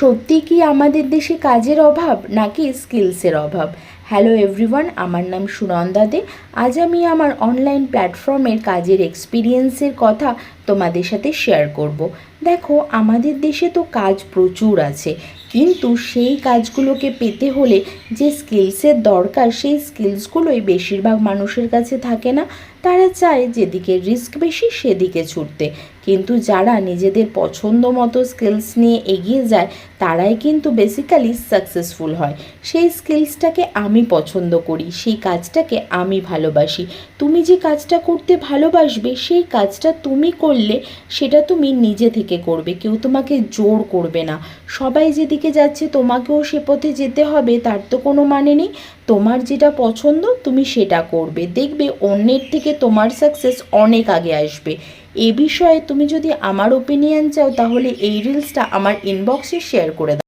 সত্যি কি আমাদের দেশে কাজের অভাব নাকি স্কিলসের অভাব? হ্যালো এভরিওয়ান, আমার নাম সুনন্দা দে। আজ আমি আমার অনলাইন প্ল্যাটফর্মের কাজের এক্সপিরিয়েন্সের কথা তোমাদের সাথে শেয়ার করব। দেখো, আমাদের দেশে তো কাজ প্রচুর আছে, কিন্তু সেই কাজগুলোকে পেতে হলে যে স্কিলসের দরকার সেই স্কিলসগুলোই বেশিরভাগ মানুষের কাছে থাকে না। তারা চায় যেদিকে রিস্ক বেশি সেদিকে ছুটতে, কিন্তু যারা নিজেদের পছন্দ মতো স্কিলস নিয়ে এগিয়ে যায় তারাই কিন্তু বেসিক্যালি সাকসেসফুল হয়। সেই স্কিলসটাকে আমি পছন্দ করি, সেই কাজটাকে আমি ভালোবাসি। তুমি যে কাজটা করতে ভালোবাসবে সেই কাজটা তুমি করলে সেটা তুমি নিজে থেকে করবে, কেউ তোমাকে জোর করবে না। সবাই যেদিকে যাচ্ছে তোমাকেও সে পথে যেতে হবে তার তো কোনো মানে নেই। তোমার যেটা পছন্দ তুমি সেটা করবে, দেখবে অন্যের থেকে তোমার সাকসেস অনেক আগে আসবে। এ বিষয়ে তুমি যদি আমার ওপিনিয়ন চাও তাহলে এই রিলসটা আমার ইনবক্সে শেয়ার করে দাও।